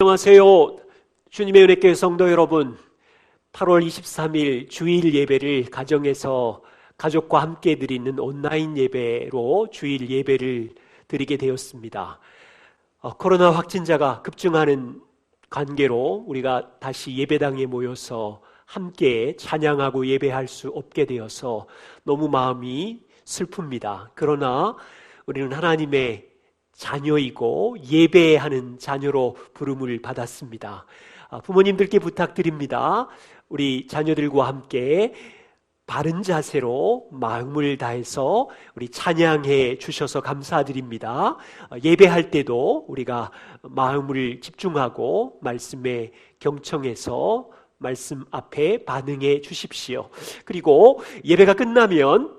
안녕하세요. 주님의 은혜교회 성도 여러분, 8월 23일 주일 예배를 가정에서 가족과 함께 드리는 온라인 예배로 주일 예배를 드리게 되었습니다. 코로나 확진자가 급증하는 관계로 우리가 다시 예배당에 모여서 함께 찬양하고 예배할 수 없게 되어서 너무 마음이 슬픕니다. 그러나 우리는 하나님의 자녀이고 예배하는 자녀로 부름을 받았습니다. 부모님들께 부탁드립니다. 우리 자녀들과 함께 바른 자세로 마음을 다해서 우리 찬양해 주셔서 감사드립니다. 예배할 때도 우리가 마음을 집중하고 말씀에 경청해서 말씀 앞에 반응해 주십시오. 그리고 예배가 끝나면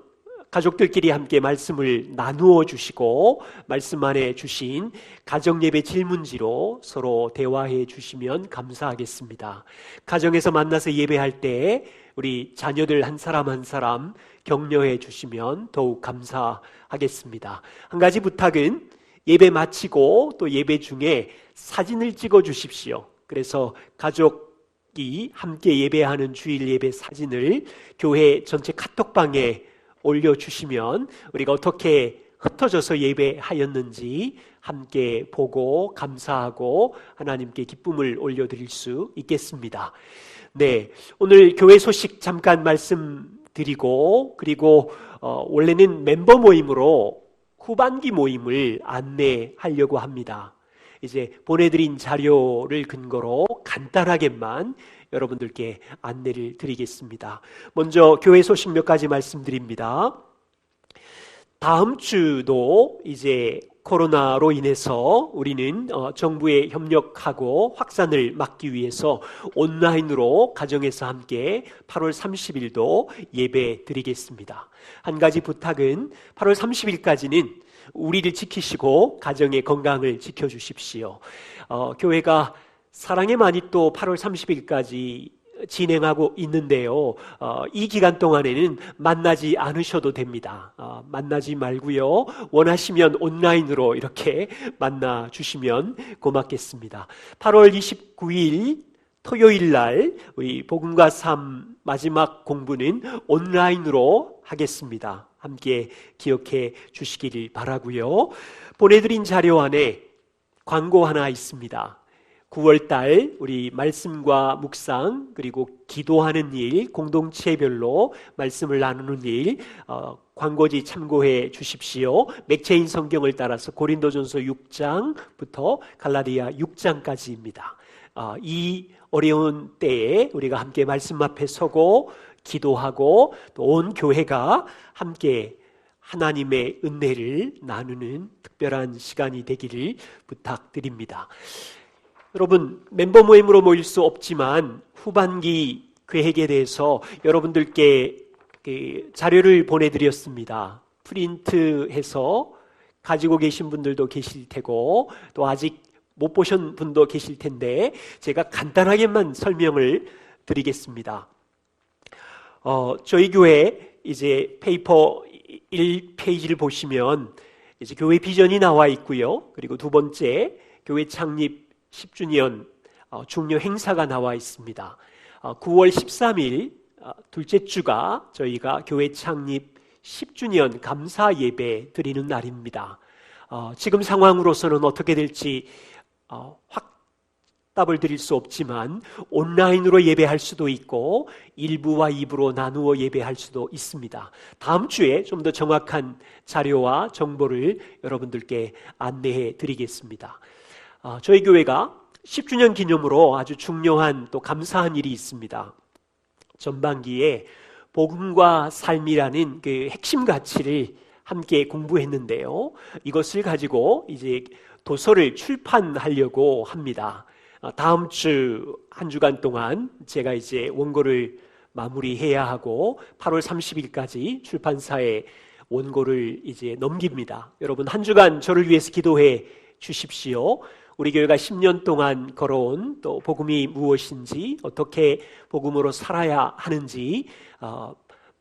가족들끼리 함께 말씀을 나누어 주시고 말씀 안에 주신 가정예배 질문지로 서로 대화해 주시면 감사하겠습니다. 가정에서 만나서 예배할 때 우리 자녀들 한 사람 한 사람 격려해 주시면 더욱 감사하겠습니다. 한 가지 부탁은 예배 마치고 또 예배 중에 사진을 찍어 주십시오. 그래서 가족이 함께 예배하는 주일 예배 사진을 교회 전체 카톡방에 올려주시면 우리가 어떻게 흩어져서 예배하였는지 함께 보고 감사하고 하나님께 기쁨을 올려드릴 수 있겠습니다. 네, 오늘 교회 소식 잠깐 말씀드리고 그리고 원래는 멤버 모임으로 후반기 모임을 안내하려고 합니다. 이제 보내드린 자료를 근거로 간단하게만 여러분들께 안내를 드리겠습니다. 먼저 교회 소식 몇 가지 말씀드립니다. 다음 주도 이제 코로나로 인해서 우리는 정부에 협력하고 확산을 막기 위해서 온라인으로 가정에서 함께 8월 30일도 예배 드리겠습니다. 한 가지 부탁은 8월 30일까지는 우리를 지키시고 가정의 건강을 지켜주십시오. 교회가 사랑의 마니또 8월 30일까지 진행하고 있는데요. 이 기간 동안에는 만나지 않으셔도 됩니다. 만나지 말고요. 원하시면 온라인으로 이렇게 만나 주시면 고맙겠습니다. 8월 29일 토요일 날 우리 복음과 삶 마지막 공부는 온라인으로 하겠습니다. 함께 기억해 주시기를 바라고요. 보내드린 자료 안에 광고 하나 있습니다. 9월달 우리 말씀과 묵상 그리고 기도하는 일, 공동체별로 말씀을 나누는 일 광고지 참고해 주십시오. 맥체인 성경을 따라서 고린도전서 6장부터 갈라디아 6장까지입니다. 이 어려운 때에 우리가 함께 말씀 앞에 서고 기도하고 또 온 교회가 함께 하나님의 은혜를 나누는 특별한 시간이 되기를 부탁드립니다. 여러분, 멤버 모임으로 모일 수 없지만 후반기 계획에 대해서 여러분들께 자료를 보내드렸습니다. 프린트해서 가지고 계신 분들도 계실 테고 또 아직 못 보신 분도 계실 텐데 제가 간단하게만 설명을 드리겠습니다. 저희 교회 이제 페이퍼 1페이지를 보시면 이제 교회 비전이 나와 있고요. 그리고 두 번째 교회 창립 10주년 중요 행사가 나와 있습니다. 9월 13일 둘째 주가 저희가 교회 창립 10주년 감사 예배 드리는 날입니다. 지금 상황으로서는 어떻게 될지 확답을 드릴 수 없지만 온라인으로 예배할 수도 있고 1부와 2부로 나누어 예배할 수도 있습니다. 다음 주에 좀 더 정확한 자료와 정보를 여러분들께 안내해 드리겠습니다. 저희 교회가 10주년 기념으로 아주 중요한 또 감사한 일이 있습니다. 전반기에 복음과 삶이라는 그 핵심 가치를 함께 공부했는데요. 이것을 가지고 이제 도서를 출판하려고 합니다. 다음 주 한 주간 동안 제가 이제 원고를 마무리해야 하고 8월 30일까지 출판사에 원고를 이제 넘깁니다. 여러분 한 주간 저를 위해서 기도해 주십시오. 우리 교회가 10년 동안 걸어온 또 복음이 무엇인지 어떻게 복음으로 살아야 하는지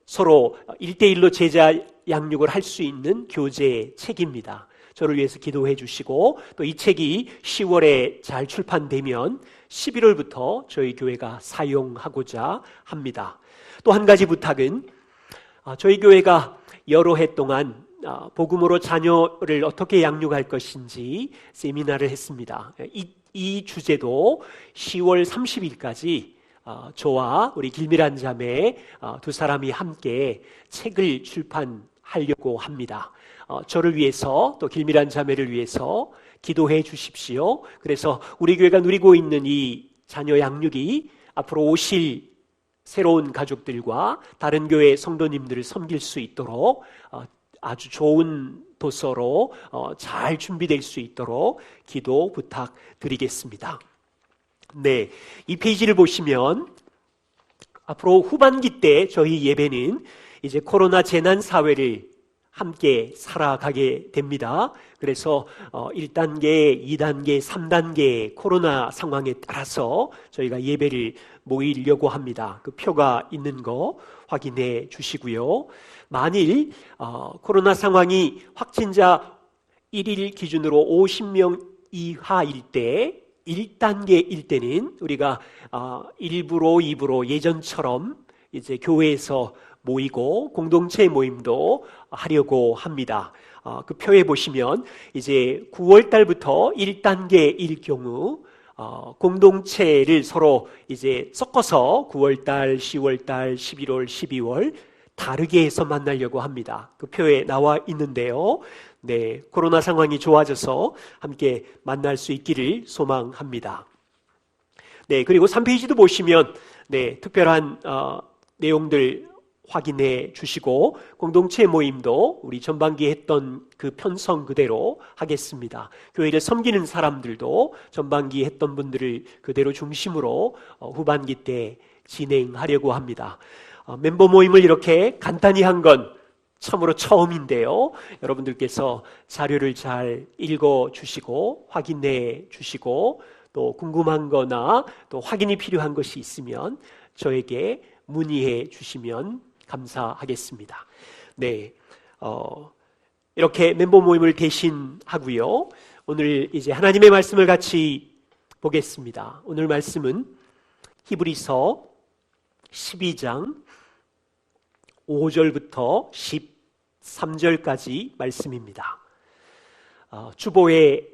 서로 1대1로 제자 양육을 할 수 있는 교제의 책입니다. 저를 위해서 기도해 주시고, 또 이 책이 10월에 잘 출판되면 11월부터 저희 교회가 사용하고자 합니다. 또 한 가지 부탁은, 저희 교회가 여러 해 동안 복음으로 자녀를 어떻게 양육할 것인지 세미나를 했습니다. 이 주제도 10월 30일까지 저와 우리 길밀한 자매 두 사람이 함께 책을 출판하려고 합니다. 저를 위해서 또 길밀한 자매를 위해서 기도해 주십시오. 그래서 우리 교회가 누리고 있는 이 자녀 양육이 앞으로 오실 새로운 가족들과 다른 교회 성도님들을 섬길 수 있도록 아주 좋은 도서로 잘 준비될 수 있도록 기도 부탁드리겠습니다. 네, 이 페이지를 보시면 앞으로 후반기 때 저희 예배는 이제 코로나 재난 사회를 함께 살아가게 됩니다. 그래서 1단계, 2단계, 3단계 코로나 상황에 따라서 저희가 예배를 모이려고 합니다. 그 표가 있는 거 확인해 주시고요. 만일 코로나 상황이 확진자 1일 기준으로 50명 이하일 때, 1단계일 때는 우리가 1부로 2부로 예전처럼 이제 교회에서 모이고 공동체 모임도 하려고 합니다. 그 표에 보시면 이제 9월 달부터 1단계일 경우 공동체를 서로 이제 섞어서 9월 달, 10월 달, 11월, 12월 다르게 해서 만나려고 합니다. 그 표에 나와 있는데요. 네, 코로나 상황이 좋아져서 함께 만날 수 있기를 소망합니다. 네, 그리고 3페이지도 보시면 네, 특별한 내용들 확인해 주시고 공동체 모임도 우리 전반기에 했던 그 편성 그대로 하겠습니다. 교회를 섬기는 사람들도 전반기에 했던 분들을 그대로 중심으로 후반기 때 진행하려고 합니다. 멤버 모임을 이렇게 간단히 한 건 참으로 처음인데요. 여러분들께서 자료를 잘 읽어 주시고 확인해 주시고 또 궁금한 거나 또 확인이 필요한 것이 있으면 저에게 문의해 주시면 감사하겠습니다. 네, 이렇게 멤버 모임을 대신하고요. 오늘 이제 하나님의 말씀을 같이 보겠습니다. 오늘 말씀은 히브리서 12장 5절부터 13절까지 말씀입니다. 주보에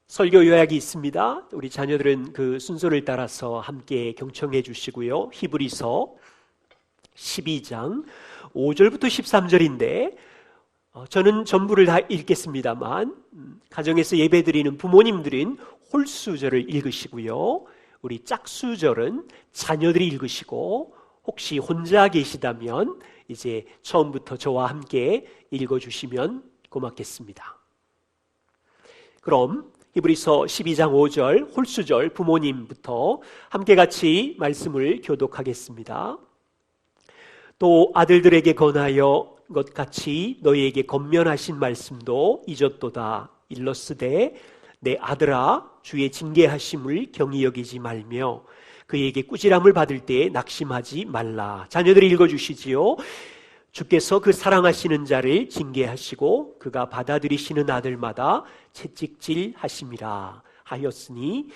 설교 요약이 있습니다. 우리 자녀들은 그 순서를 따라서 함께 경청해 주시고요. 히브리서 12장 5절부터 13절인데 저는 전부를 다 읽겠습니다만 가정에서 예배드리는 부모님들은 홀수절을 읽으시고요. 우리 짝수절은 자녀들이 읽으시고 혹시 혼자 계시다면 이제 처음부터 저와 함께 읽어주시면 고맙겠습니다. 그럼 히브리서 12장 5절 홀수절 부모님부터 함께 같이 말씀을 교독하겠습니다. 또 아들들에게 권하여 것 같이 너희에게 권면하신 말씀도 잊었도다. 일러스되 내 아들아 주의 징계하심을 경히 여기지 말며 그에게 꾸지람을 받을 때에 낙심하지 말라. 자녀들이 읽어주시지요. 주께서 그 사랑하시는 자를 징계하시고 그가 받아들이시는 아들마다 채찍질 하심이라 하였으니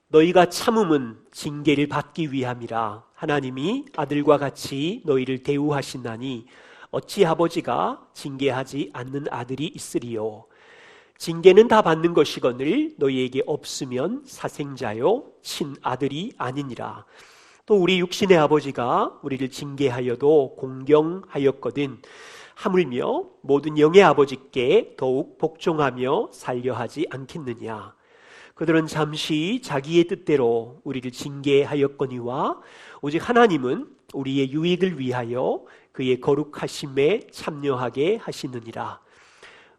너희가 참음은 징계를 받기 위함이라. 하나님이 아들과 같이 너희를 대우하시나니 어찌 아버지가 징계하지 않는 아들이 있으리요. 징계는 다 받는 것이거늘 너희에게 없으면 사생자요 친아들이 아니니라. 또 우리 육신의 아버지가 우리를 징계하여도 공경하였거든 하물며 모든 영의 아버지께 더욱 복종하며 살려하지 않겠느냐. 그들은 잠시 자기의 뜻대로 우리를 징계하였거니와 오직 하나님은 우리의 유익을 위하여 그의 거룩하심에 참여하게 하시느니라.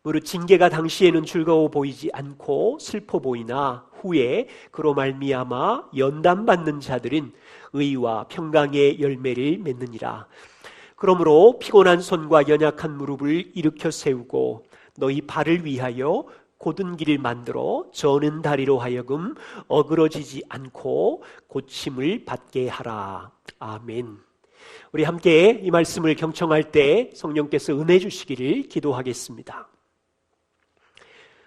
무릇 징계가 당시에는 즐거워 보이지 않고 슬퍼 보이나 후에 그로 말미암아 연단받는 자들은 의와 평강의 열매를 맺느니라. 그러므로 피곤한 손과 연약한 무릎을 일으켜 세우고 너희 발을 위하여 곧은 길을 만들어 저는 다리로 하여금 어그러지지 않고 고침을 받게 하라. 아멘. 우리 함께 이 말씀을 경청할 때 성령께서 은혜 주시기를 기도하겠습니다.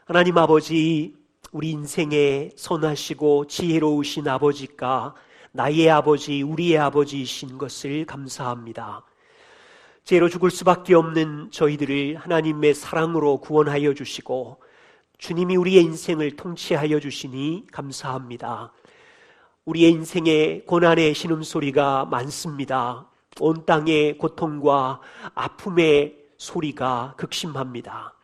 하나님 아버지, 우리 인생에 선하시고 지혜로우신 아버지가 나의 아버지, 우리의 아버지이신 것을 감사합니다. 죄로 죽을 수밖에 없는 저희들을 하나님의 사랑으로 구원하여 주시고 주님이 우리의 인생을 통치하여 주시니 감사합니다. 우리의 인생에 고난의 신음소리가 많습니다. 온 땅의 고통과 아픔의 소리가 극심합니다.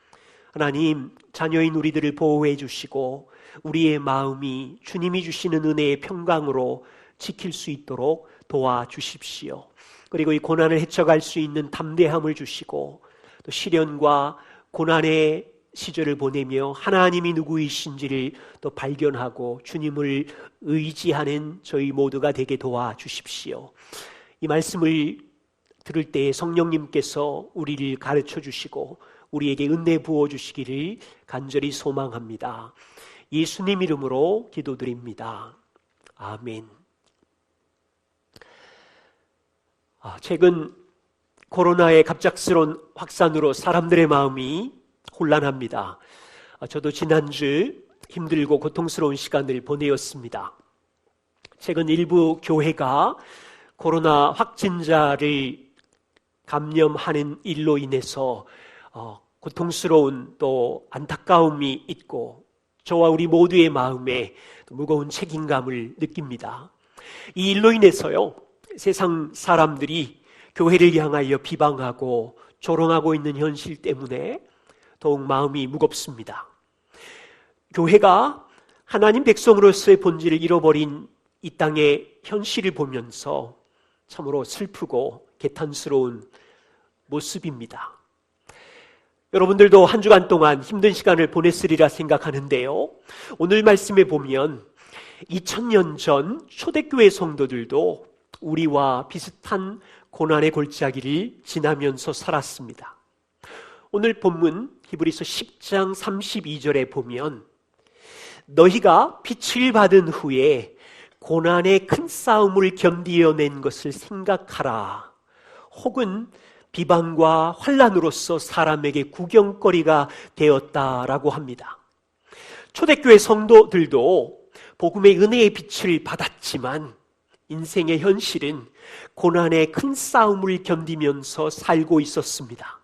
하나님, 자녀인 우리들을 보호해 주시고 우리의 마음이 주님이 주시는 은혜의 평강으로 지킬 수 있도록 도와주십시오. 그리고 이 고난을 헤쳐갈 수 있는 담대함을 주시고 또 시련과 고난의 시절을 보내며 하나님이 누구이신지를 또 발견하고 주님을 의지하는 저희 모두가 되게 도와주십시오. 이 말씀을 들을 때 성령님께서 우리를 가르쳐 주시고 우리에게 은혜 부어 주시기를 간절히 소망합니다. 예수님 이름으로 기도드립니다. 아멘. 최근 코로나의 갑작스러운 확산으로 사람들의 마음이 혼란합니다. 저도 지난주 힘들고 고통스러운 시간을 보내었습니다. 최근 일부 교회가 코로나 확진자를 감염하는 일로 인해서 고통스러운 또 안타까움이 있고 저와 우리 모두의 마음에 무거운 책임감을 느낍니다. 이 일로 인해서요, 세상 사람들이 교회를 향하여 비방하고 조롱하고 있는 현실 때문에 더욱 마음이 무겁습니다. 교회가 하나님 백성으로서의 본질을 잃어버린 이 땅의 현실을 보면서 참으로 슬프고 개탄스러운 모습입니다. 여러분들도 한 주간 동안 힘든 시간을 보냈으리라 생각하는데요, 오늘 말씀에 보면 2000년 전 초대교회 성도들도 우리와 비슷한 고난의 골짜기를 지나면서 살았습니다. 오늘 본문 히브리서 10장 32절에 보면 너희가 빛을 받은 후에 고난의 큰 싸움을 견디어낸 것을 생각하라. 혹은 비방과 환난으로서 사람에게 구경거리가 되었다라고 합니다. 초대교회 성도들도 복음의 은혜의 빛을 받았지만 인생의 현실은 고난의 큰 싸움을 견디면서 살고 있었습니다.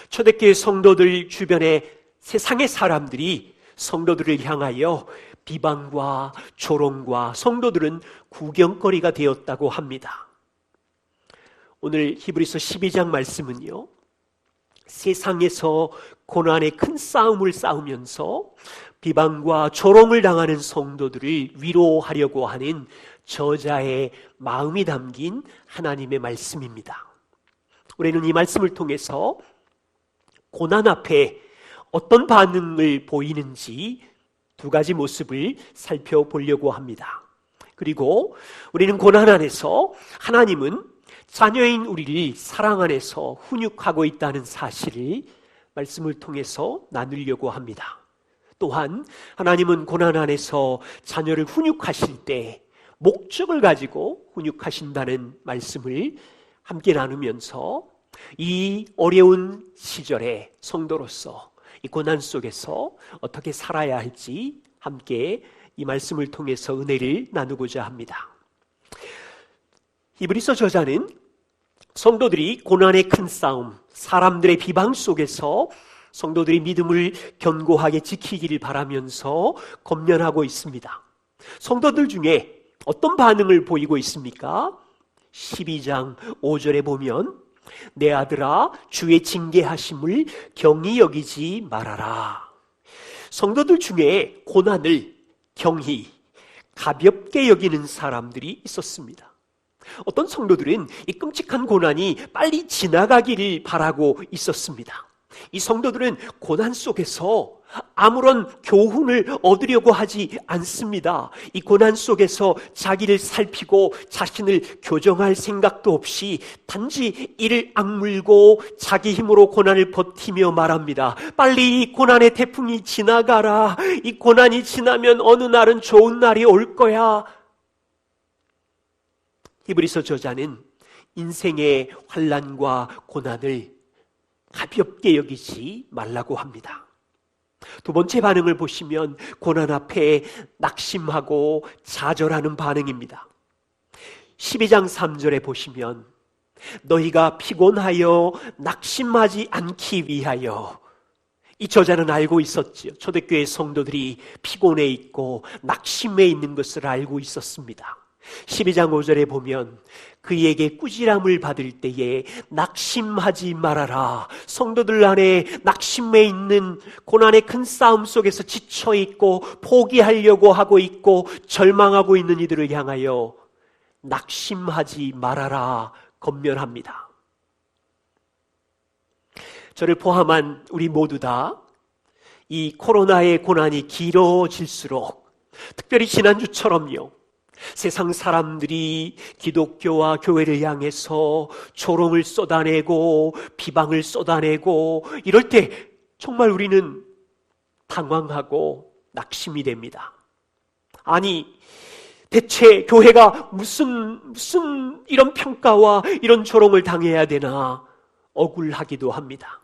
초대교회 성도들 주변에 세상의 사람들이 성도들을 향하여 비방과 조롱과 성도들은 구경거리가 되었다고 합니다. 오늘 히브리서 12장 말씀은요, 세상에서 고난의 큰 싸움을 싸우면서 비방과 조롱을 당하는 성도들을 위로하려고 하는 저자의 마음이 담긴 하나님의 말씀입니다. 우리는 이 말씀을 통해서 고난 앞에 어떤 반응을 보이는지 두 가지 모습을 살펴보려고 합니다. 그리고 우리는 고난 안에서 하나님은 자녀인 우리를 사랑 안에서 훈육하고 있다는 사실을 말씀을 통해서 나누려고 합니다. 또한 하나님은 고난 안에서 자녀를 훈육하실 때 목적을 가지고 훈육하신다는 말씀을 함께 나누면서 이 어려운 시절에 성도로서 이 고난 속에서 어떻게 살아야 할지 함께 이 말씀을 통해서 은혜를 나누고자 합니다. 히브리서 저자는 성도들이 고난의 큰 싸움, 사람들의 비방 속에서 성도들이 믿음을 견고하게 지키기를 바라면서 권면하고 있습니다. 성도들 중에 어떤 반응을 보이고 있습니까? 12장 5절에 보면 내 아들아 주의 징계하심을 경히 여기지 말아라. 성도들 중에 고난을 경히 가볍게 여기는 사람들이 있었습니다. 어떤 성도들은 이 끔찍한 고난이 빨리 지나가기를 바라고 있었습니다. 이 성도들은 고난 속에서 아무런 교훈을 얻으려고 하지 않습니다. 이 고난 속에서 자기를 살피고 자신을 교정할 생각도 없이 단지 이를 악물고 자기 힘으로 고난을 버티며 말합니다. 빨리 이 고난의 태풍이 지나가라. 이 고난이 지나면 어느 날은 좋은 날이 올 거야. 히브리서 저자는 인생의 환난과 고난을 가볍게 여기지 말라고 합니다. 두 번째 반응을 보시면 고난 앞에 낙심하고 좌절하는 반응입니다. 12장 3절에 보시면 너희가 피곤하여 낙심하지 않기 위하여, 이 저자는 알고 있었지요. 초대교회 성도들이 피곤해 있고 낙심해 있는 것을 알고 있었습니다. 12장 5절에 보면 그에게 꾸지람을 받을 때에 낙심하지 말아라. 성도들 안에 낙심해 있는 고난의 큰 싸움 속에서 지쳐 있고 포기하려고 하고 있고 절망하고 있는 이들을 향하여 낙심하지 말아라 권면합니다. 저를 포함한 우리 모두 다 이 코로나의 고난이 길어질수록, 특별히 지난주처럼요, 세상 사람들이 기독교와 교회를 향해서 조롱을 쏟아내고 비방을 쏟아내고 이럴 때 정말 우리는 당황하고 낙심이 됩니다. 아니, 대체 교회가 무슨 이런 평가와 이런 조롱을 당해야 되나 억울하기도 합니다.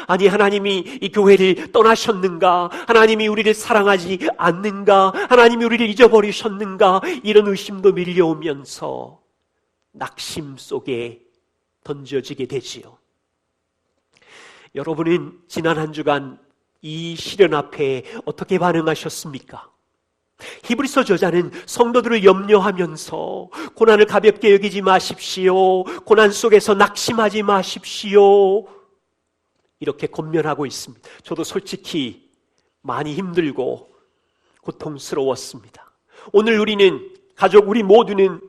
아니, 하나님이 이 교회를 떠나셨는가? 하나님이 우리를 사랑하지 않는가? 하나님이 우리를 잊어버리셨는가? 이런 의심도 밀려오면서 낙심 속에 던져지게 되지요. 여러분은 지난 한 주간 이 시련 앞에 어떻게 반응하셨습니까? 히브리서 저자는 성도들을 염려하면서 고난을 가볍게 여기지 마십시오. 고난 속에서 낙심하지 마십시오. 이렇게 권면하고 있습니다. 저도 솔직히 많이 힘들고 고통스러웠습니다. 오늘 우리는, 가족 우리 모두는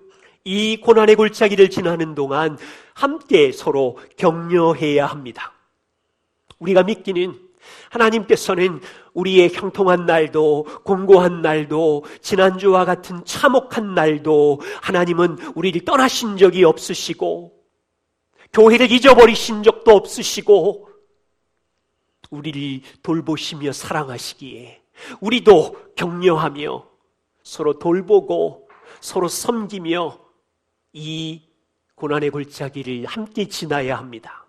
이 고난의 골짜기를 지나는 동안 함께 서로 격려해야 합니다. 우리가 믿기는 하나님께서는 우리의 형통한 날도, 공고한 날도, 지난주와 같은 참혹한 날도 하나님은 우리를 떠나신 적이 없으시고 교회를 잊어버리신 적도 없으시고 우리를 돌보시며 사랑하시기에 우리도 격려하며 서로 돌보고 서로 섬기며 이 고난의 골짜기를 함께 지나야 합니다.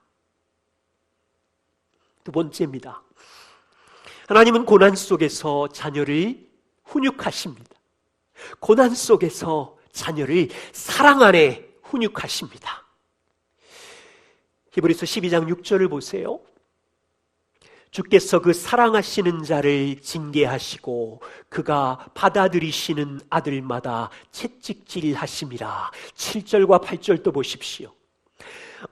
두 번째입니다. 하나님은 고난 속에서 자녀를 훈육하십니다. 고난 속에서 자녀를 사랑 안에 훈육하십니다. 히브리서 12장 6절을 보세요. 주께서 그 사랑하시는 자를 징계하시고 그가 받아들이시는 아들마다 채찍질하심이라. 7절과 8절도 보십시오.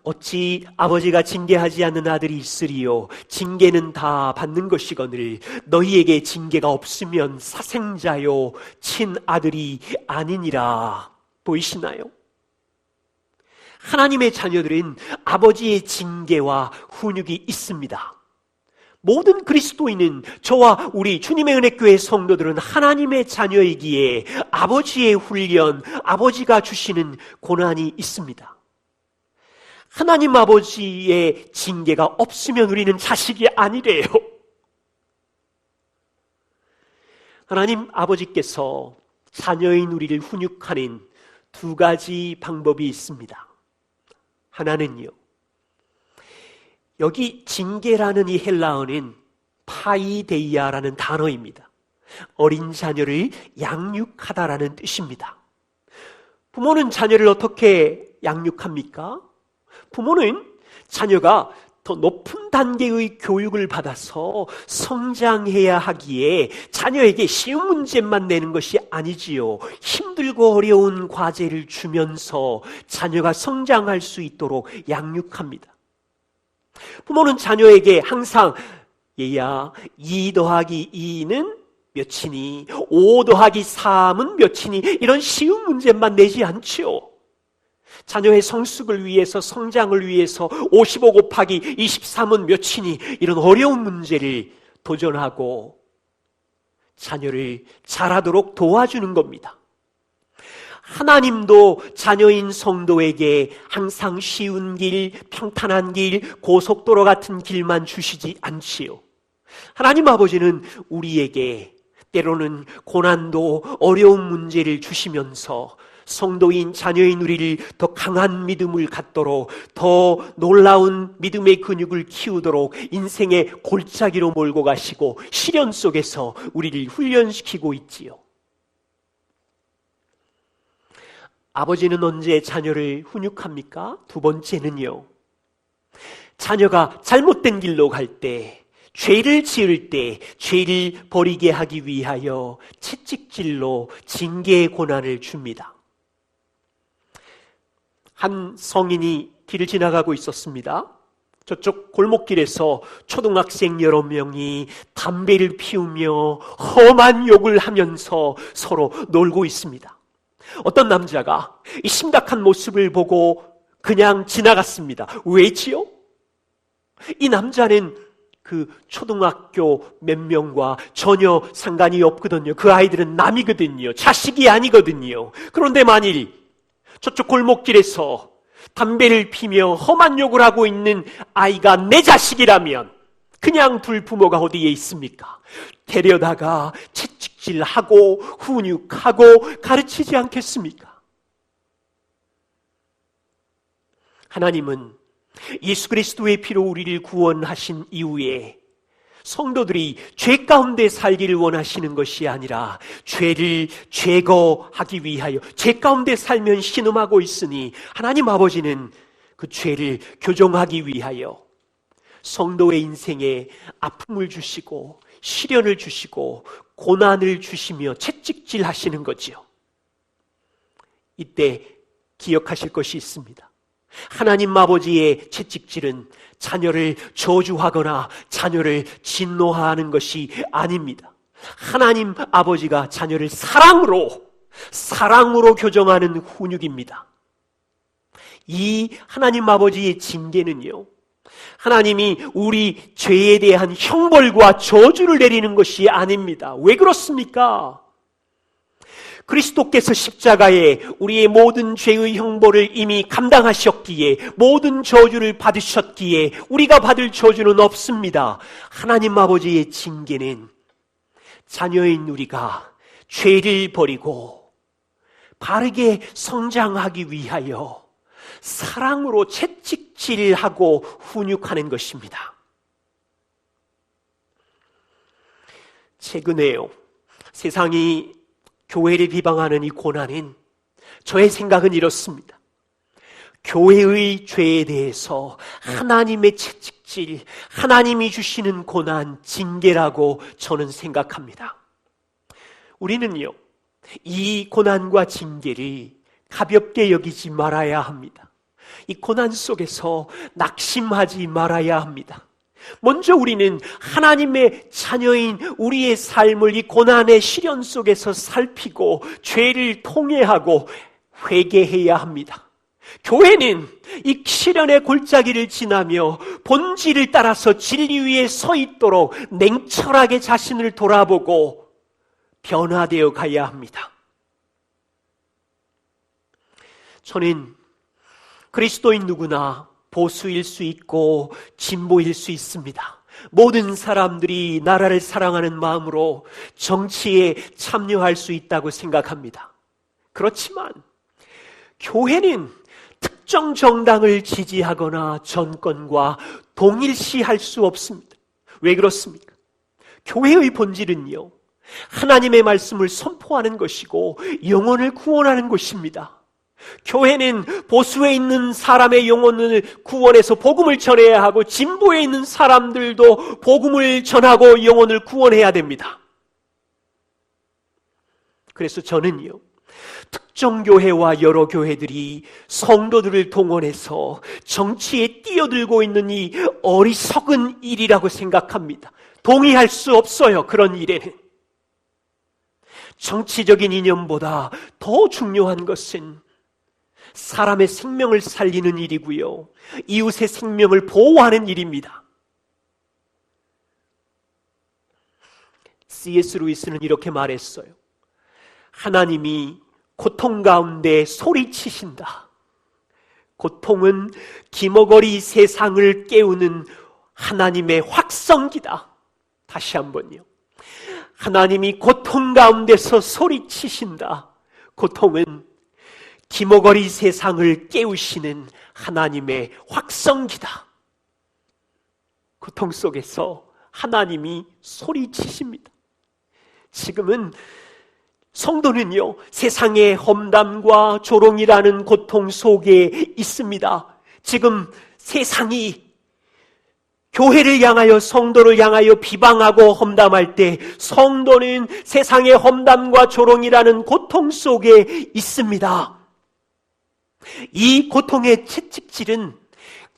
어찌 아버지가 징계하지 않는 아들이 있으리요? 징계는 다 받는 것이거늘 너희에게 징계가 없으면 사생자요 친아들이 아니니라. 보이시나요? 하나님의 자녀들은 아버지의 징계와 훈육이 있습니다. 모든 그리스도인은, 저와 우리 주님의 은혜교회 성도들은 하나님의 자녀이기에 아버지의 훈련, 아버지가 주시는 고난이 있습니다. 하나님 아버지의 징계가 없으면 우리는 자식이 아니래요. 하나님 아버지께서 자녀인 우리를 훈육하는 두 가지 방법이 있습니다. 하나는요, 여기 징계라는 이 헬라어는 파이데이아라는 단어입니다. 어린 자녀를 양육하다라는 뜻입니다. 부모는 자녀를 어떻게 양육합니까? 부모는 자녀가 더 높은 단계의 교육을 받아서 성장해야 하기에 자녀에게 쉬운 문제만 내는 것이 아니지요. 힘들고 어려운 과제를 주면서 자녀가 성장할 수 있도록 양육합니다. 부모는 자녀에게 항상 얘야 2 더하기 2는 몇이니? 5 더하기 3은 몇이니? 이런 쉬운 문제만 내지 않지요. 자녀의 성숙을 위해서, 성장을 위해서 55 곱하기 23은 몇이니? 이런 어려운 문제를 도전하고 자녀를 잘하도록 도와주는 겁니다. 하나님도 자녀인 성도에게 항상 쉬운 길, 평탄한 길, 고속도로 같은 길만 주시지 않지요. 하나님 아버지는 우리에게 때로는 고난도 어려운 문제를 주시면서 성도인 자녀인 우리를 더 강한 믿음을 갖도록, 더 놀라운 믿음의 근육을 키우도록 인생의 골짜기로 몰고 가시고 시련 속에서 우리를 훈련시키고 있지요. 아버지는 언제 자녀를 훈육합니까? 두 번째는요, 자녀가 잘못된 길로 갈 때, 죄를 지을 때 죄를 버리게 하기 위하여 채찍질로 징계의 고난을 줍니다. 한 성인이 길을 지나가고 있었습니다. 저쪽 골목길에서 초등학생 여러 명이 담배를 피우며 험한 욕을 하면서 서로 놀고 있습니다. 어떤 남자가 이 심각한 모습을 보고 그냥 지나갔습니다. 왜지요? 이 남자는 그 초등학교 몇 명과 전혀 상관이 없거든요. 그 아이들은 남이거든요. 자식이 아니거든요. 그런데 만일 저쪽 골목길에서 담배를 피며 험한 욕을 하고 있는 아이가 내 자식이라면 그냥 둘 부모가 어디에 있습니까? 데려다가 채찍질하고 훈육하고 가르치지 않겠습니까? 하나님은 예수 그리스도의 피로 우리를 구원하신 이후에 성도들이 죄 가운데 살기를 원하시는 것이 아니라 죄를 제거하기 위하여, 죄 가운데 살면 신음하고 있으니 하나님 아버지는 그 죄를 교정하기 위하여 성도의 인생에 아픔을 주시고 시련을 주시고 고난을 주시며 채찍질 하시는 거지요. 이때 기억하실 것이 있습니다. 하나님 아버지의 채찍질은 자녀를 저주하거나 자녀를 진노하는 것이 아닙니다. 하나님 아버지가 자녀를 사랑으로 교정하는 훈육입니다. 이 하나님 아버지의 징계는요, 하나님이 우리 죄에 대한 형벌과 저주를 내리는 것이 아닙니다. 왜 그렇습니까? 그리스도께서 십자가에 우리의 모든 죄의 형벌을 이미 감당하셨기에, 모든 저주를 받으셨기에 우리가 받을 저주는 없습니다. 하나님 아버지의 징계는 자녀인 우리가 죄를 버리고 바르게 성장하기 위하여 사랑으로 채찍질하고 훈육하는 것입니다. 최근에요, 세상이 교회를 비방하는 이 고난은, 저의 생각은 이렇습니다. 교회의 죄에 대해서 하나님의 채찍질, 하나님이 주시는 고난, 징계라고 저는 생각합니다. 우리는요, 이 고난과 징계를 가볍게 여기지 말아야 합니다. 이 고난 속에서 낙심하지 말아야 합니다. 먼저 우리는 하나님의 자녀인 우리의 삶을 이 고난의 시련 속에서 살피고 죄를 통회하고 회개해야 합니다. 교회는 이 시련의 골짜기를 지나며 본질을 따라서 진리 위에 서 있도록 냉철하게 자신을 돌아보고 변화되어 가야 합니다. 저는 그리스도인 누구나 보수일 수 있고 진보일 수 있습니다. 모든 사람들이 나라를 사랑하는 마음으로 정치에 참여할 수 있다고 생각합니다. 그렇지만 교회는 특정 정당을 지지하거나 정권과 동일시할 수 없습니다. 왜 그렇습니까? 교회의 본질은요, 하나님의 말씀을 선포하는 것이고 영혼을 구원하는 것입니다. 교회는 보수에 있는 사람의 영혼을 구원해서 복음을 전해야 하고, 진보에 있는 사람들도 복음을 전하고 영혼을 구원해야 됩니다. 그래서 저는요, 특정 교회와 여러 교회들이 성도들을 동원해서 정치에 뛰어들고 있는 이 어리석은 일이라고 생각합니다. 동의할 수 없어요, 그런 일에는. 정치적인 이념보다 더 중요한 것은 사람의 생명을 살리는 일이고요, 이웃의 생명을 보호하는 일입니다. C.S. 루이스는 이렇게 말했어요. 하나님이 고통 가운데 소리치신다. 고통은 기머거리 세상을 깨우는 하나님의 확성기다. 다시 한번요. 하나님이 고통 가운데서 소리치신다. 고통은 기모거리 세상을 깨우시는 하나님의 확성기다. 고통 속에서 하나님이 소리치십니다. 지금은 성도는요, 세상의 험담과 조롱이라는 고통 속에 있습니다. 지금 세상이 교회를 향하여, 성도를 향하여 비방하고 험담할 때 성도는 세상의 험담과 조롱이라는 고통 속에 있습니다. 이 고통의 채찍질은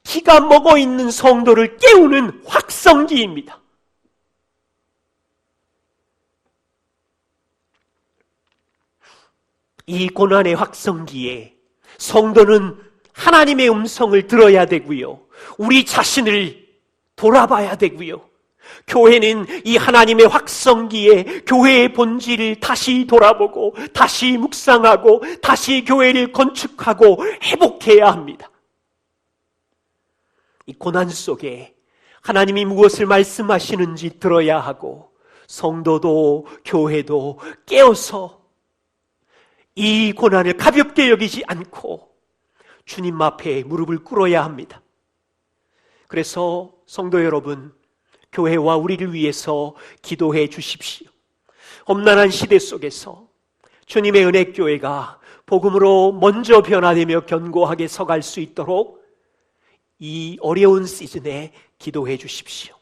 기가 먹어 있는 성도를 깨우는 확성기입니다. 이 고난의 확성기에 성도는 하나님의 음성을 들어야 되고요, 우리 자신을 돌아봐야 되고요, 교회는 이 하나님의 확성기에 교회의 본질을 다시 돌아보고 다시 묵상하고 다시 교회를 건축하고 회복해야 합니다. 이 고난 속에 하나님이 무엇을 말씀하시는지 들어야 하고, 성도도 교회도 깨어서 이 고난을 가볍게 여기지 않고 주님 앞에 무릎을 꿇어야 합니다. 그래서 성도 여러분, 교회와 우리를 위해서 기도해 주십시오. 험난한 시대 속에서 주님의 은혜교회가 복음으로 먼저 변화되며 견고하게 서갈 수 있도록 이 어려운 시즌에 기도해 주십시오.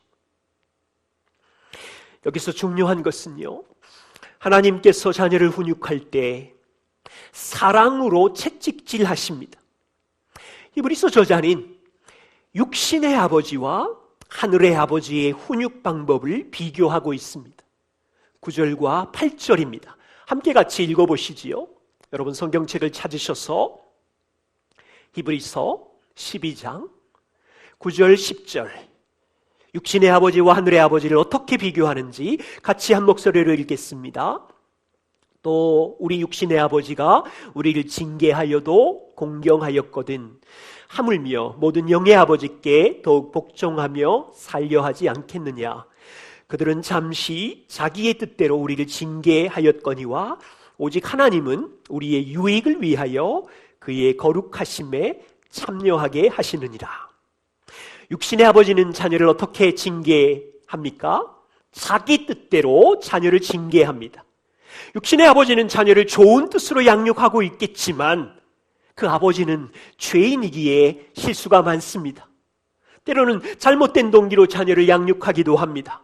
여기서 중요한 것은요, 하나님께서 자녀를 훈육할 때 사랑으로 채찍질 하십니다. 히브리서 저자는 육신의 아버지와 하늘의 아버지의 훈육 방법을 비교하고 있습니다. 9절과 8절입니다. 함께 같이 읽어보시지요. 여러분 성경책을 찾으셔서 히브리서 12장 9절 10절, 육신의 아버지와 하늘의 아버지를 어떻게 비교하는지 같이 한 목소리로 읽겠습니다. 또 우리 육신의 아버지가 우리를 징계하여도 공경하였거든 하물며 모든 영의 아버지께 더욱 복종하며 살려하지 않겠느냐. 그들은 잠시 자기의 뜻대로 우리를 징계하였거니와 오직 하나님은 우리의 유익을 위하여 그의 거룩하심에 참여하게 하시느니라. 육신의 아버지는 자녀를 어떻게 징계합니까? 자기 뜻대로 자녀를 징계합니다. 육신의 아버지는 자녀를 좋은 뜻으로 양육하고 있겠지만 그 아버지는 죄인이기에 실수가 많습니다. 때로는 잘못된 동기로 자녀를 양육하기도 합니다.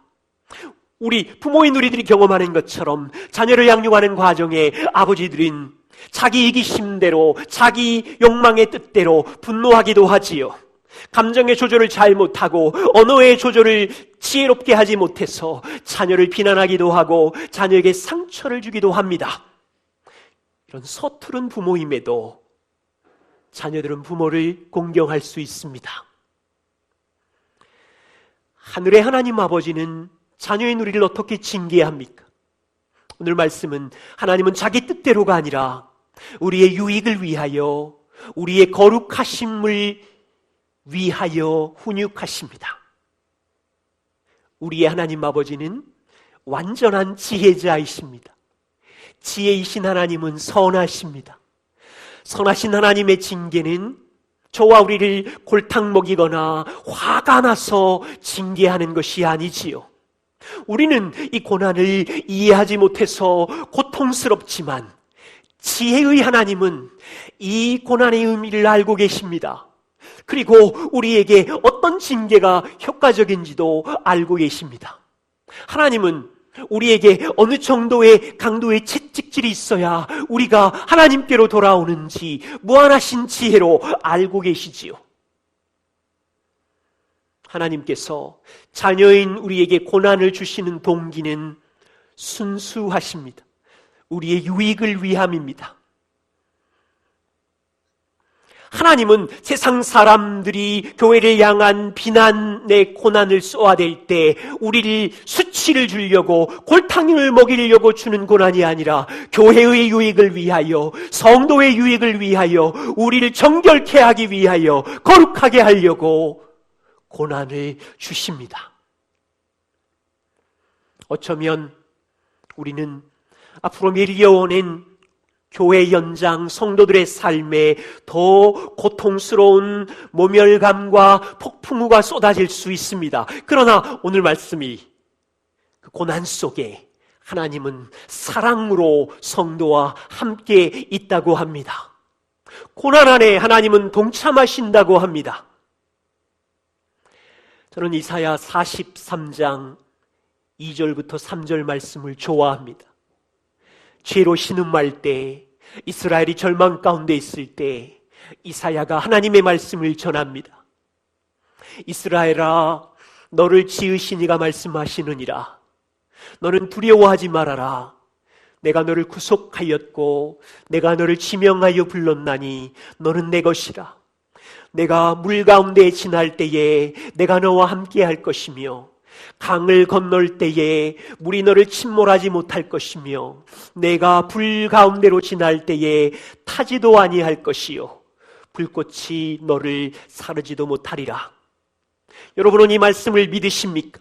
우리 부모인 우리들이 경험하는 것처럼 자녀를 양육하는 과정에 아버지들은 자기 이기심대로, 자기 욕망의 뜻대로 분노하기도 하지요. 감정의 조절을 잘 못하고 언어의 조절을 지혜롭게 하지 못해서 자녀를 비난하기도 하고 자녀에게 상처를 주기도 합니다. 이런 서투른 부모임에도 자녀들은 부모를 공경할 수 있습니다. 하늘의 하나님 아버지는 자녀인 우리를 어떻게 징계합니까? 오늘 말씀은 하나님은 자기 뜻대로가 아니라 우리의 유익을 위하여, 우리의 거룩하심을 위하여 훈육하십니다. 우리의 하나님 아버지는 완전한 지혜자이십니다. 지혜이신 하나님은 선하십니다. 선하신 하나님의 징계는 저와 우리를 골탕 먹이거나 화가 나서 징계하는 것이 아니지요. 우리는 이 고난을 이해하지 못해서 고통스럽지만 지혜의 하나님은 이 고난의 의미를 알고 계십니다. 그리고 우리에게 어떤 징계가 효과적인지도 알고 계십니다. 하나님은 우리에게 어느 정도의 강도의 채찍질이 있어야 우리가 하나님께로 돌아오는지 무한하신 지혜로 알고 계시지요. 하나님께서 자녀인 우리에게 고난을 주시는 동기는 순수하십니다. 우리의 유익을 위함입니다. 하나님은 세상 사람들이 교회를 향한 비난의 고난을 쏘아댈 때 우리를 수치를 주려고, 골탕을 먹이려고 주는 고난이 아니라 교회의 유익을 위하여, 성도의 유익을 위하여, 우리를 정결케 하기 위하여, 거룩하게 하려고 고난을 주십니다. 어쩌면 우리는 앞으로 밀려오는 교회 연장 성도들의 삶에 더 고통스러운 모멸감과 폭풍우가 쏟아질 수 있습니다. 그러나 오늘 말씀이 그 고난 속에 하나님은 사랑으로 성도와 함께 있다고 합니다. 고난 안에 하나님은 동참하신다고 합니다. 저는 이사야 43장 2절부터 3절 말씀을 좋아합니다. 죄로 신음할 때, 이스라엘이 절망 가운데 있을 때 이사야가 하나님의 말씀을 전합니다. 이스라엘아, 너를 지으신 이가 말씀하시느니라. 너는 두려워하지 말아라. 내가 너를 구속하였고 내가 너를 지명하여 불렀나니 너는 내 것이라. 내가 물 가운데 지날 때에 내가 너와 함께 할 것이며 강을 건널 때에 물이 너를 침몰하지 못할 것이며 내가 불 가운데로 지날 때에 타지도 아니할 것이요 불꽃이 너를 사르지도 못하리라. 여러분은 이 말씀을 믿으십니까?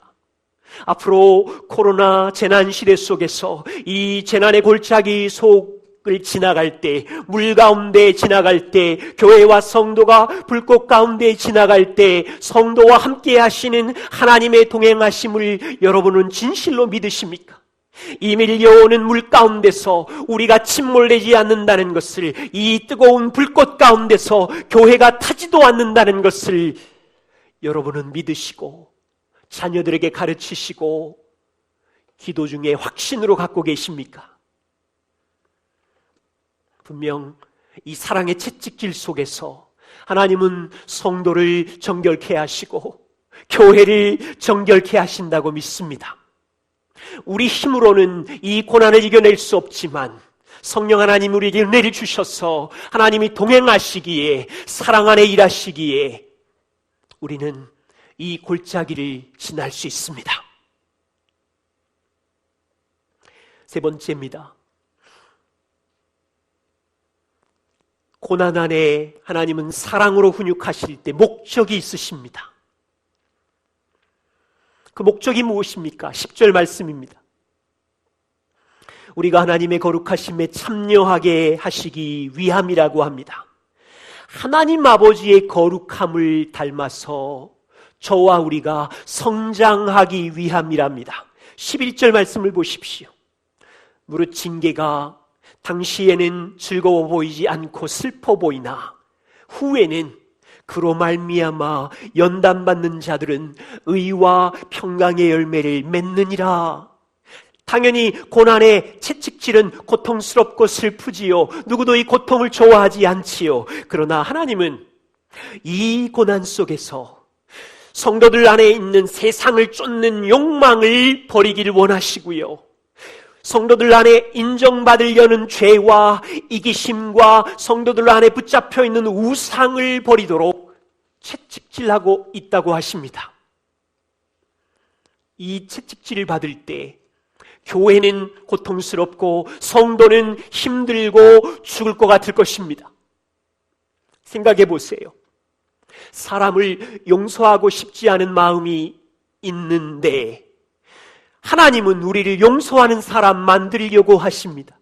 앞으로 코로나 재난 시대 속에서 이 재난의 골짜기 속을 지나갈 때, 물 가운데 지나갈 때, 교회와 성도가 불꽃 가운데 지나갈 때 성도와 함께 하시는 하나님의 동행하심을 여러분은 진실로 믿으십니까? 이 밀려오는 물 가운데서 우리가 침몰되지 않는다는 것을, 이 뜨거운 불꽃 가운데서 교회가 타지도 않는다는 것을 여러분은 믿으시고 자녀들에게 가르치시고 기도 중에 확신으로 갖고 계십니까? 분명 이 사랑의 채찍질 속에서 하나님은 성도를 정결케 하시고 교회를 정결케 하신다고 믿습니다. 우리 힘으로는 이 고난을 이겨낼 수 없지만 성령 하나님 우리에게 은혜를 주셔서 하나님이 동행하시기에, 사랑 안에 일하시기에 우리는 이 골짜기를 지날 수 있습니다. 세 번째입니다. 고난 안에 하나님은 사랑으로 훈육하실 때 목적이 있으십니다. 그 목적이 무엇입니까? 10절 말씀입니다. 우리가 하나님의 거룩하심에 참여하게 하시기 위함이라고 합니다. 하나님 아버지의 거룩함을 닮아서 저와 우리가 성장하기 위함이랍니다. 11절 말씀을 보십시오. 무릇 징계가 당시에는 즐거워 보이지 않고 슬퍼 보이나 후에는 그로 말미암아 연단받는 자들은 의와 평강의 열매를 맺느니라. 당연히 고난의 채찍질은 고통스럽고 슬프지요. 누구도 이 고통을 좋아하지 않지요. 그러나 하나님은 이 고난 속에서 성도들 안에 있는 세상을 쫓는 욕망을 버리기를 원하시고요, 성도들 안에 인정받으려는 죄와 이기심과 성도들 안에 붙잡혀 있는 우상을 버리도록 채찍질하고 있다고 하십니다. 이 채찍질을 받을 때 교회는 고통스럽고 성도는 힘들고 죽을 것 같을 것입니다. 생각해 보세요. 사람을 용서하고 싶지 않은 마음이 있는데 하나님은 우리를 용서하는 사람 만들려고 하십니다.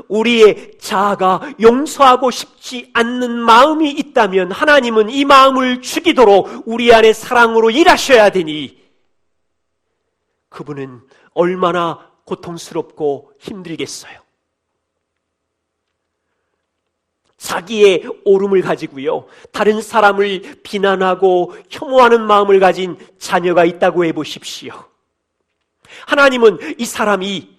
우리의 자아가 용서하고 싶지 않는 마음이 있다면 하나님은 이 마음을 죽이도록 우리 안에 사랑으로 일하셔야 되니 그분은 얼마나 고통스럽고 힘들겠어요. 자기의 옳음을 가지고요, 다른 사람을 비난하고 혐오하는 마음을 가진 자녀가 있다고 해보십시오. 하나님은 이 사람이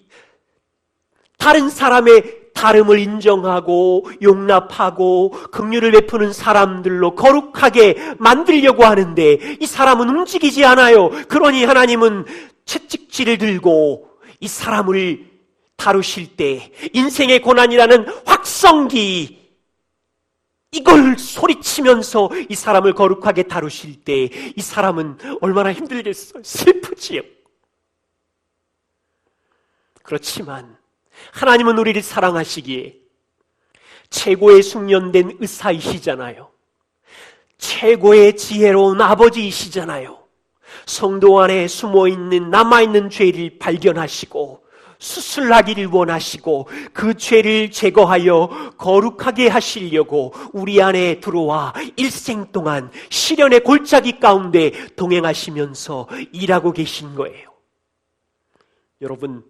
다른 사람의 다름을 인정하고 용납하고 긍휼을 베푸는 사람들로 거룩하게 만들려고 하는데 이 사람은 움직이지 않아요. 그러니 하나님은 채찍질을 들고 이 사람을 다루실 때 인생의 고난이라는 확성기, 이걸 소리치면서 이 사람을 거룩하게 다루실 때 이 사람은 얼마나 힘들겠어요. 슬프지요. 그렇지만 하나님은 우리를 사랑하시기에 최고의 숙련된 의사이시잖아요. 최고의 지혜로운 아버지이시잖아요. 성도 안에 숨어있는 남아있는 죄를 발견하시고 수술하기를 원하시고 그 죄를 제거하여 거룩하게 하시려고 우리 안에 들어와 일생 동안 시련의 골짜기 가운데 동행하시면서 일하고 계신 거예요. 여러분,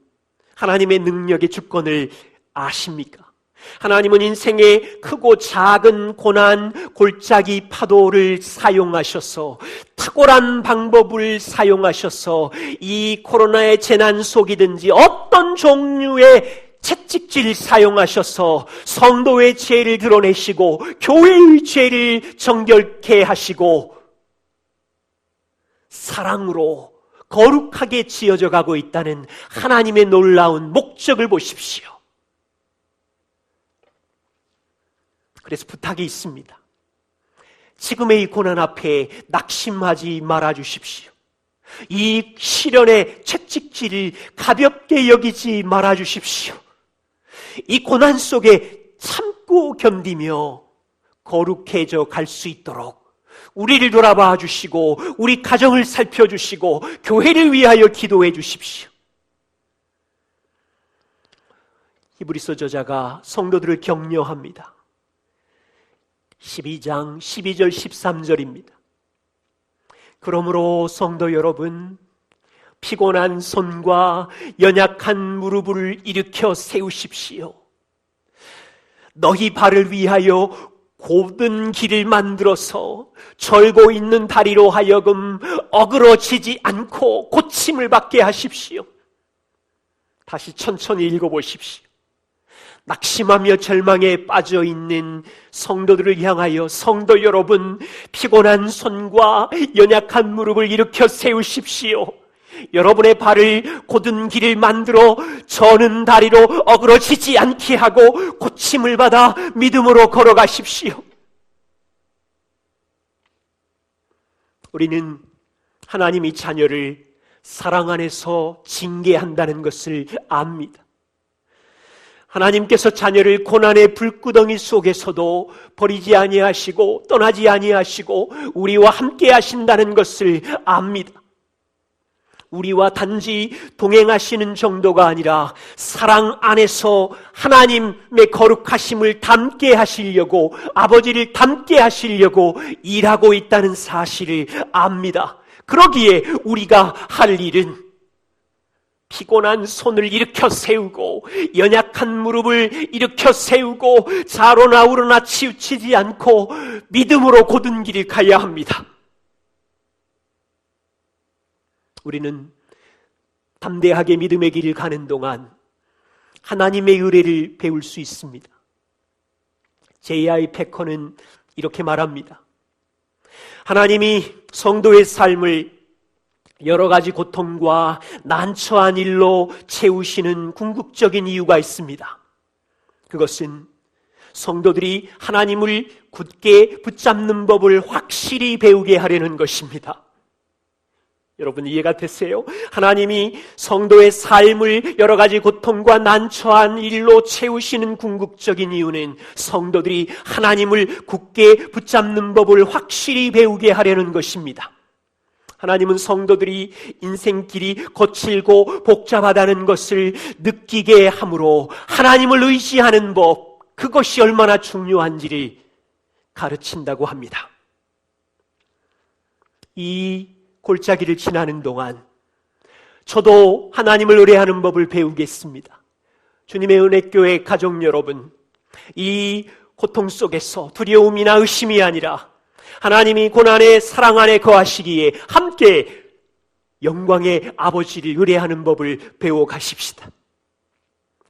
하나님의 능력의 주권을 아십니까? 하나님은 인생의 크고 작은 고난, 골짜기 파도를 사용하셔서 탁월한 방법을 사용하셔서 이 코로나의 재난 속이든지 어떤 종류의 채찍질을 사용하셔서 성도의 죄를 드러내시고 교회의 죄를 정결케 하시고 사랑으로 거룩하게 지어져 가고 있다는 하나님의 놀라운 목적을 보십시오. 그래서 부탁이 있습니다. 지금의 이 고난 앞에 낙심하지 말아 주십시오. 이 시련의 채찍질을 가볍게 여기지 말아 주십시오. 이 고난 속에 참고 견디며 거룩해져 갈 수 있도록 우리를 돌아봐 주시고 우리 가정을 살펴주시고 교회를 위하여 기도해 주십시오. 히브리서 저자가 성도들을 격려합니다. 12장 12절 13절입니다. 그러므로 성도 여러분, 피곤한 손과 연약한 무릎을 일으켜 세우십시오. 너희 발을 위하여 곧은 길을 만들어서 절고 있는 다리로 하여금 어그러지지 않고 고침을 받게 하십시오. 다시 천천히 읽어보십시오. 낙심하며 절망에 빠져있는 성도들을 향하여 성도 여러분, 피곤한 손과 연약한 무릎을 일으켜 세우십시오. 여러분의 발을 곧은 길을 만들어 저는 다리로 어그러지지 않게 하고 고침을 받아 믿음으로 걸어가십시오. 우리는 하나님이 자녀를 사랑 안에서 징계한다는 것을 압니다. 하나님께서 자녀를 고난의 불구덩이 속에서도 버리지 아니하시고 떠나지 아니하시고 우리와 함께 하신다는 것을 압니다. 우리와 단지 동행하시는 정도가 아니라 사랑 안에서 하나님의 거룩하심을 담게 하시려고, 아버지를 담게 하시려고 일하고 있다는 사실을 압니다. 그러기에 우리가 할 일은 피곤한 손을 일으켜 세우고 연약한 무릎을 일으켜 세우고 좌로나 우로나 치우치지 않고 믿음으로 곧은 길을 가야 합니다. 우리는 담대하게 믿음의 길을 가는 동안 하나님의 의뢰를 배울 수 있습니다. J.I. 패커는 이렇게 말합니다. 하나님이 성도의 삶을 여러 가지 고통과 난처한 일로 채우시는 궁극적인 이유가 있습니다. 그것은 성도들이 하나님을 굳게 붙잡는 법을 확실히 배우게 하려는 것입니다. 여러분 이해가 되세요? 하나님이 성도의 삶을 여러 가지 고통과 난처한 일로 채우시는 궁극적인 이유는 성도들이 하나님을 굳게 붙잡는 법을 확실히 배우게 하려는 것입니다. 하나님은 성도들이 인생길이 거칠고 복잡하다는 것을 느끼게 함으로 하나님을 의지하는 법, 그것이 얼마나 중요한지를 가르친다고 합니다. 이 골짜기를 지나는 동안 저도 하나님을 의뢰하는 법을 배우겠습니다. 주님의 은혜교회 가족 여러분, 이 고통 속에서 두려움이나 의심이 아니라 하나님이 고난의 사랑 안에 거하시기에 함께 영광의 아버지를 의뢰하는 법을 배워 가십시다.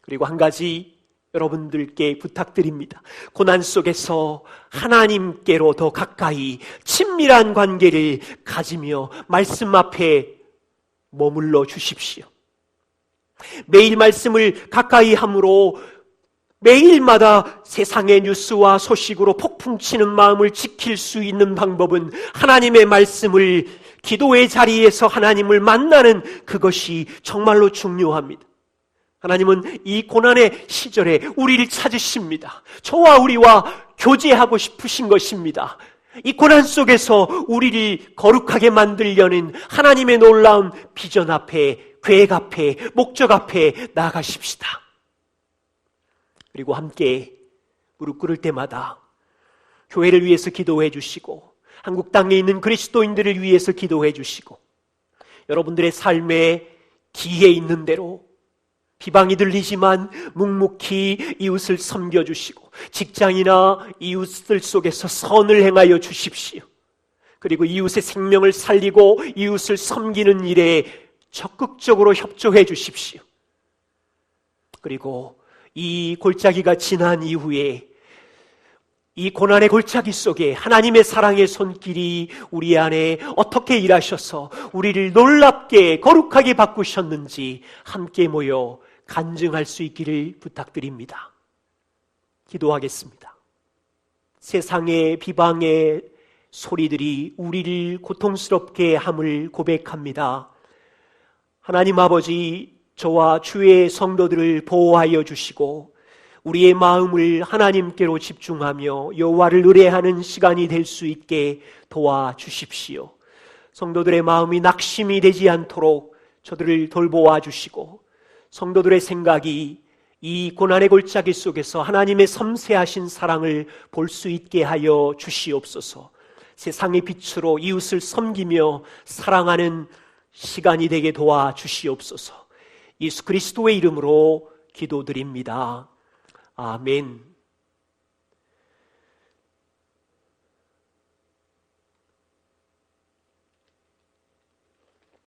그리고 한 가지 여러분들께 부탁드립니다. 고난 속에서 하나님께로 더 가까이 친밀한 관계를 가지며 말씀 앞에 머물러 주십시오. 매일 말씀을 가까이 함으로 매일마다 세상의 뉴스와 소식으로 폭풍치는 마음을 지킬 수 있는 방법은 하나님의 말씀을 기도의 자리에서 하나님을 만나는 그것이 정말로 중요합니다. 하나님은 이 고난의 시절에 우리를 찾으십니다. 저와 우리와 교제하고 싶으신 것입니다. 이 고난 속에서 우리를 거룩하게 만들려는 하나님의 놀라운 비전 앞에 계획 앞에, 목적 앞에 나아가십시다. 그리고 함께 무릎 꿇을 때마다 교회를 위해서 기도해 주시고, 한국 땅에 있는 그리스도인들을 위해서 기도해 주시고, 여러분들의 삶에 기회 있는 대로 비방이 들리지만 묵묵히 이웃을 섬겨주시고, 직장이나 이웃들 속에서 선을 행하여 주십시오. 그리고 이웃의 생명을 살리고 이웃을 섬기는 일에 적극적으로 협조해 주십시오. 그리고 이 골짜기가 지난 이후에 이 고난의 골짜기 속에 하나님의 사랑의 손길이 우리 안에 어떻게 일하셔서 우리를 놀랍게 거룩하게 바꾸셨는지 함께 모여 간증할 수 있기를 부탁드립니다. 기도하겠습니다. 세상의 비방의 소리들이 우리를 고통스럽게 함을 고백합니다. 하나님 아버지, 저와 주의 성도들을 보호하여 주시고 우리의 마음을 하나님께로 집중하며 여호와를 의뢰하는 시간이 될 수 있게 도와주십시오. 성도들의 마음이 낙심이 되지 않도록 저들을 돌보아 주시고, 성도들의 생각이 이 고난의 골짜기 속에서 하나님의 섬세하신 사랑을 볼 수 있게 하여 주시옵소서. 세상의 빛으로 이웃을 섬기며 사랑하는 시간이 되게 도와주시옵소서. 예수 그리스도의 이름으로 기도드립니다. 아멘.